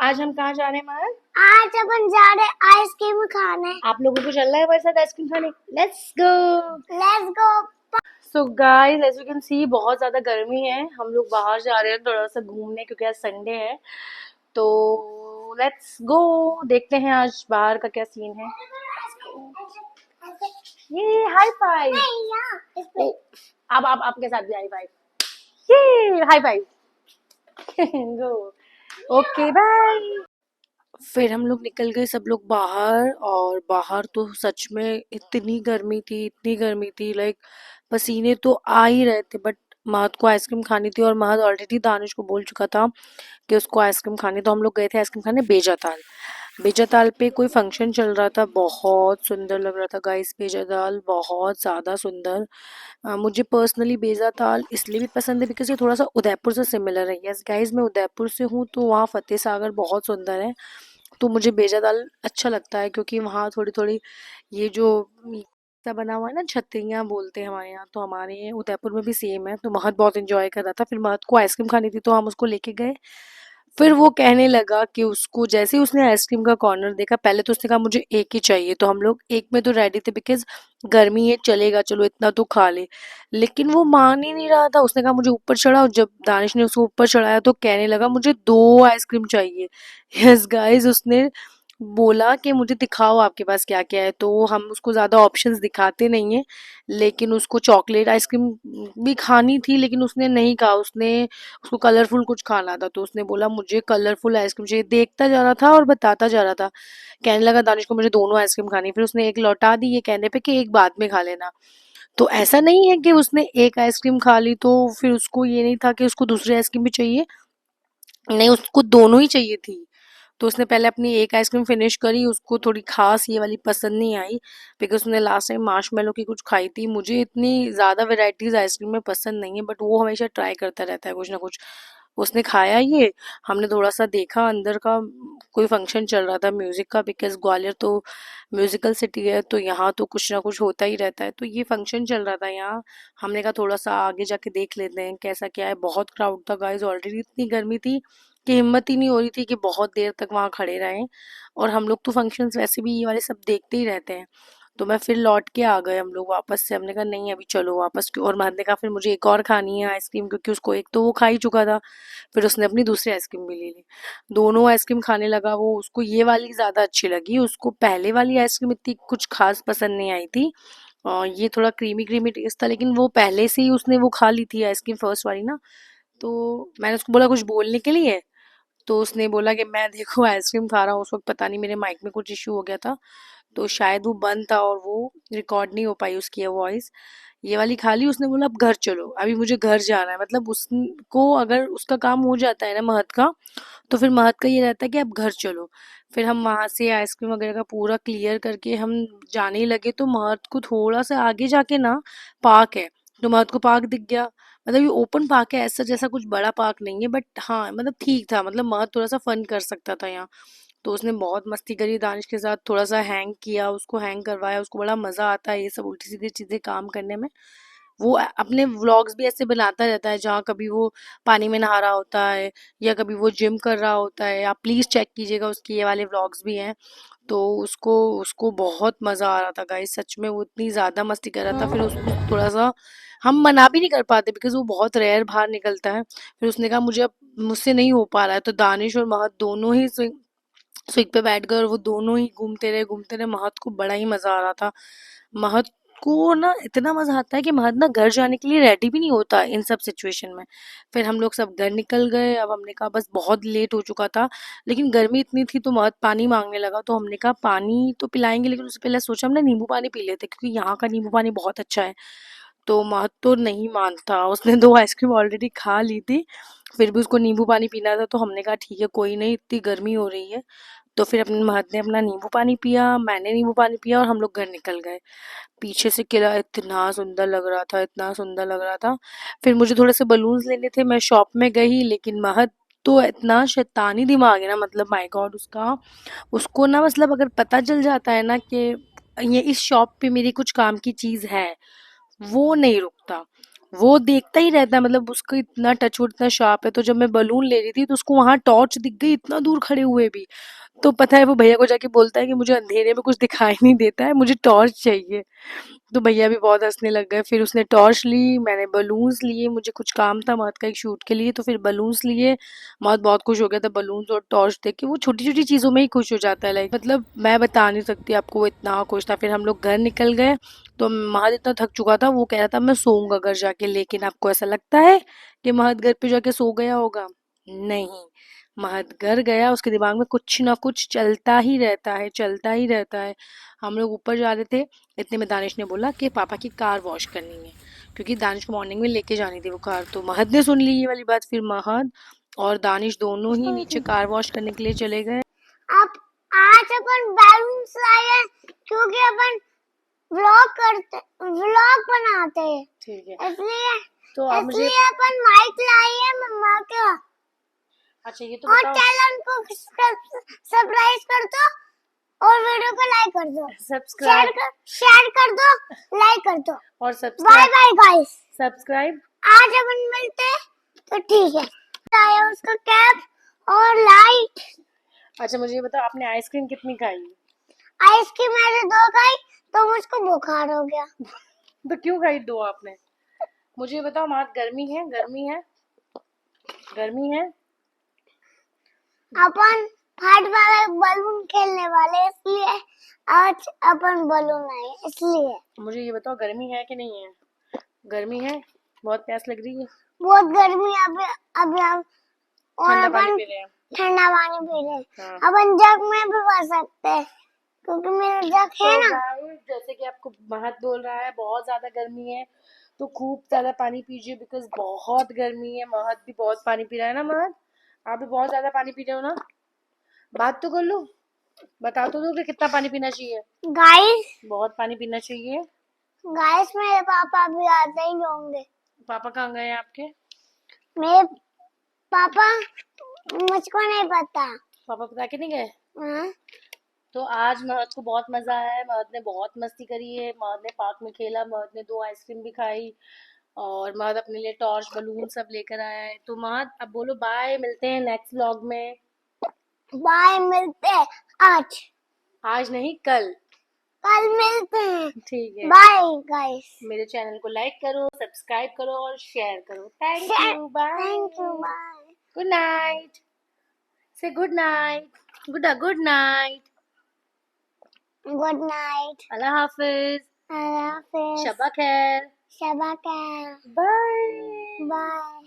आज हम कहाँ जा रहे हैं महक? आज अपन जा रहे आइसक्रीम खाने। आप लोगों को चलना है हमारे साथ आइसक्रीम खाने? Let's go. Let's go. So guys, as you can see बहुत ज्यादा गर्मी है। हम लोग बाहर जा रहे हैं थोड़ा सा घूमने क्योंकि आज संडे है। तो लेट्स गो, देखते हैं आज बाहर का क्या सीन है। ये हाई फाइव। ओ, अब आप आपके साथ भी हाई फाइव। ये high five. Go. Okay bye. फिर हम लोग निकल गए सब लोग बाहर, और बाहर तो सच में इतनी गर्मी थी, लाइक पसीने तो आ ही रहे थे। बट महत को आइसक्रीम खानी थी, और महत ऑलरेडी दानिश को बोल चुका था कि उसको आइसक्रीम खानी। तो हम लोग गए थे आइसक्रीम खाने बेजाताल। बेजाताल पे कोई फंक्शन चल रहा था, बहुत सुंदर लग रहा था गाइस। बेजाताल बहुत ज़्यादा सुंदर। मुझे पर्सनली बेजाताल इसलिए भी पसंद है बिकॉज ये थोड़ा सा उदयपुर से सिमिलर है। यस गाइस, मैं उदयपुर से हूँ, तो वहाँ फतेह सागर बहुत सुंदर है। तो मुझे बेजाताल अच्छा लगता है क्योंकि वहाँ थोड़ी थोड़ी ये जो सा बना हुआ है ना, छतरियाँ बोलते हैं हमारे यहाँ, तो हमारे उदयपुर में भी सेम है। तो महत बहुत इंजॉय कर रहा था। फिर महत को आइसक्रीम खानी थी तो हम उसको लेके गए। फिर वो कहने लगा कि उसको जैसे ही उसने आइसक्रीम का कॉर्नर देखा, पहले तो उसने कहा मुझे एक ही चाहिए। तो हम लोग एक में तो रेडी थे बिकॉज गर्मी है, चलेगा चलो इतना तो खा ले। लेकिन वो मान ही नहीं रहा था, उसने कहा मुझे ऊपर चढ़ाओ। जब दानिश ने उसको ऊपर चढ़ाया तो कहने लगा मुझे दो आइसक्रीम चाहिए। यस गाइस, उसने बोला कि मुझे दिखाओ आपके पास क्या क्या है। तो हम उसको ज़्यादा ऑप्शंस दिखाते नहीं हैं, लेकिन उसको चॉकलेट आइसक्रीम भी खानी थी, लेकिन उसने नहीं कहा। उसको कलरफुल कुछ खाना था, तो उसने बोला मुझे कलरफुल आइसक्रीम चाहिए। देखता जा रहा था और बताता जा रहा था। कहने लगा दानिश को मुझे दोनों आइसक्रीम खानी। फिर उसने एक लौटा दी ये कहने पे कि एक बाद में खा लेना। तो ऐसा नहीं है कि उसने एक आइसक्रीम खा ली तो फिर उसको ये नहीं था कि उसको दूसरी आइसक्रीम भी चाहिए। नहीं, उसको दोनों ही चाहिए थी। तो उसने पहले अपनी एक आइसक्रीम फिनिश करी। उसको थोड़ी खास ये वाली पसंद नहीं आई बिकॉज उसने लास्ट टाइम मार्शमेलो की कुछ खाई थी। मुझे इतनी ज़्यादा वेराइटीज़ आइसक्रीम में पसंद नहीं है, बट वो हमेशा ट्राई करता रहता है कुछ ना कुछ। उसने खाया ये, हमने थोड़ा सा देखा अंदर का। कोई फंक्शन चल रहा था म्यूज़िक का, बिकॉज ग्वालियर तो म्यूज़िकल सिटी है, तो यहाँ तो कुछ ना कुछ होता ही रहता है। तो ये फंक्शन चल रहा था यहाँ। हमने कहा थोड़ा सा आगे जाके देख लेते हैं कैसा क्या है। बहुत क्राउड था गाइज, ऑलरेडी इतनी गर्मी थी कि हिम्मत ही नहीं हो रही थी कि बहुत देर तक वहाँ खड़े रहें। और हम लोग तो फंक्शंस वैसे भी ये वाले सब देखते ही रहते हैं। तो मैं फिर लौट के आ गए हम लोग वापस से। हमने कहा नहीं अभी चलो वापस। और महद ने कहा फिर मुझे एक और खानी है आइसक्रीम, क्योंकि उसको एक तो वो खा ही चुका था। फिर उसने अपनी दूसरी आइसक्रीम भी ले ली। दोनों आइसक्रीम खाने लगा वो। उसको ये वाली ज़्यादा अच्छी लगी, उसको पहले वाली आइसक्रीम इतनी कुछ खास पसंद नहीं आई थी। और ये थोड़ा क्रीमी क्रीमी टेस्ट था, लेकिन वो पहले से ही उसने वो खा ली थी आइसक्रीम फर्स्ट वाली ना। तो मैंने उसको बोला कुछ बोलने के लिए, तो उसने बोला कि मैं देखो आइसक्रीम खा रहा हूँ। उस वक्त पता नहीं मेरे माइक में कुछ इशू हो गया था, तो शायद वो बंद था और वो रिकॉर्ड नहीं हो पाई उसकी वॉइस। ये वाली खा ली। उसने बोला अब घर चलो, अभी मुझे घर जाना है। मतलब उसको अगर उसका काम हो जाता है ना महत का, तो फिर महत का ये रहता है कि अब घर चलो। फिर हम वहाँ से आइसक्रीम वगैरह का पूरा क्लियर करके हम जाने ही लगे, तो महत को थोड़ा सा आगे जाके ना पार्क है। तो महत को पार्क दिख गया। मतलब ये ओपन पार्क है, ऐसा जैसा कुछ बड़ा पार्क नहीं है, बट हाँ मतलब ठीक था। मतलब महत थोड़ा सा फन कर सकता था यहाँ। तो उसने बहुत मस्ती करी दानिश के साथ, थोड़ा सा हैंग किया, उसको हैंग करवाया। उसको बड़ा मज़ा आता है ये सब उल्टी सीधी चीज़ें काम करने में। वो अपने व्लॉग्स भी ऐसे बनाता रहता है, जहाँ कभी वो पानी में नहा रहा होता है या कभी वो जिम कर रहा होता है। आप प्लीज़ चेक कीजिएगा, उसके ये वाले व्लॉग्स भी हैं। तो उसको उसको बहुत मज़ा आ रहा था गाइस, सच में वो इतनी ज़्यादा मस्ती कर रहा था। फिर उसको थोड़ा सा हम मना भी नहीं कर पाते बिकॉज वो बहुत रेयर बाहर निकलता है। फिर उसने कहा मुझे अब मुझसे नहीं हो पा रहा है। तो दानिश और महत दोनों ही स्विंग पे बैठ गए और वो दोनों ही घूमते रहे। महत को बड़ा ही मज़ा आ रहा था। महत को ना इतना मज़ा आता है कि महत ना घर जाने के लिए रेडी भी नहीं होता इन सब सिचुएशन में। फिर हम लोग सब घर निकल गए। अब हमने कहा बस बहुत लेट हो चुका था, लेकिन गर्मी इतनी थी तो महत पानी मांगने लगा। तो हमने कहा पानी तो पिलाएंगे, लेकिन उससे पहले सोचा हमने नींबू पानी पी लेते क्योंकि यहाँ का नींबू पानी बहुत अच्छा है। तो महत तो नहीं मानता, उसने दो आइसक्रीम ऑलरेडी खा ली थी, फिर भी उसको नींबू पानी पीना था। तो हमने कहा ठीक है कोई नहीं, इतनी गर्मी हो रही है। तो फिर अपने महत ने अपना नींबू पानी पिया, मैंने नींबू पानी पिया, और हम लोग घर निकल गए। पीछे से किला इतना सुंदर लग रहा था, इतना सुंदर लग रहा था। फिर मुझे थोड़े से बलून्स लेने थे, मैं शॉप में गई, लेकिन महत तो इतना शैतानी दिमाग है ना, मतलब माय गॉड उसका। उसको ना मतलब अगर पता चल जाता है ना कि ये इस शॉप पे मेरी कुछ काम की चीज़ है, वो नहीं रुकता। वो देखता ही रहता है, मतलब उसका इतना टच वुड इतना शार्प है। तो जब मैं बलून ले रही थी तो उसको वहां टॉर्च दिख गई इतना दूर खड़े हुए भी। तो पता है वो भैया को जाके बोलता है कि मुझे अंधेरे में कुछ दिखाई नहीं देता है, मुझे टॉर्च चाहिए। तो भैया भी बहुत हंसने लग गए। फिर उसने टॉर्च ली, मैंने बलून्स लिए, मुझे कुछ काम था महत का एक शूट के लिए, तो फिर बलून्स लिए। महत बहुत खुश हो गया था बलून्स और टॉर्च देख के। वो छोटी छोटी चीज़ों में ही खुश हो जाता है, लाइक मतलब मैं बता नहीं सकती आपको, वो इतना खुश था। फिर हम लोग घर निकल गए। तो महत इतना थक चुका था, वो कह रहा था मैं सोऊंगा घर जाके। लेकिन आपको ऐसा लगता है कि महत घर पे जाके सो गया होगा? नहीं, महत घर गया, उसके दिमाग में कुछ ना कुछ चलता ही रहता है, चलता ही रहता है। हम लोग ऊपर जा रहे थे, इतने में दानिश ने बोला कि पापा की कार वॉश करनी है, क्योंकि दानिश को मॉर्निंग में लेके जानी थी वो कार। तो महद ने सुन ली ये वाली बात। फिर महद और दानिश दोनों ही नीचे कार वॉश करने के लिए चले गए। अब आज अपन बैलून्स लाए हैं क्योंकि अपन व्लॉग बनाते हैं, ठीक है, इसलिए तो आप मुझे इसलिए अपन माइक लाए हैं मम्मा का। अच्छा ये तो और बताओ, चैनल को सब्सक्राइब कर दो और वीडियो को लाइक कर दो, सब्सक्राइब शेयर कर दो, लाइक कर दो। और bye subscribe bye guys. Subscribe आज अपन मिलते हैं, तो ठीक है। आया उसका कैप और लाइट। अच्छा मुझे ये बताओ, आपने आइसक्रीम कितनी खाई? आइसक्रीम मैंने 2 खाई तो मुझको बुखार हो गया। तो क्यों खाई 2 आपने? मुझे ये बताओ, वहाँ गर्मी है? गर्मी है? गर्मी है? अपन फाइट वाले बलून खेलने वाले, इसलिए आज अपन बलून आए इसलिए। मुझे ये बताओ, गर्मी है कि नहीं है? गर्मी है? बहुत प्यास लग रही है? बहुत गर्मी है अभी। अभी हम और ठंडा पानी अपन पी रहे हैं। ठंडा पानी पी रहे हैं। हाँ। अपन जग में भी पी सकते हैं क्योंकि मेरा जग है तो ना। गाइस, जैसे कि आपको महत बोल रहा है बहुत ज्यादा गर्मी है, तो खूब ज्यादा पानी पीजिए, बिकॉज बहुत गर्मी है। महत भी बहुत पानी पी रहा है ना? महत, आप भी बहुत ज्यादा पानी पी रहे हो ना? बात तो कर लो, बता तो दो कि कितना पानी पीना चाहिए। गाइस बहुत पानी पीना चाहिए। गाइस मेरे पापा भी आते ही होंगे। पापा कहाँ गए हैं आपके? मेरे पापा मुझको नहीं पता। पापा बता के नहीं गए? हाँ? तो आज महत को बहुत मजा आया है, महत ने बहुत मस्ती करी है, महत ने पार्क में खेला, महत ने 2 आइसक्रीम भी खाई, और महत अपने लिए टॉर्च बलून सब लेकर आया है। तो महत अब बोलो बाय, मिलते हैं नेक्स्ट व्लॉग में। बाय, मिलते हैं आज। आज नहीं, कल। कल मिलते हैं। ठीक है। Bye guys. मेरे चैनल को लाइक करो, सब्सक्राइब करो और शेयर करो। Thank you, thank you, bye. Bye. Good night. से good night. Good night. Good night. अल्लाह हाफिज। अल्लाह हाफिज। शबा खैर। शबा खैर। बाय। बाय।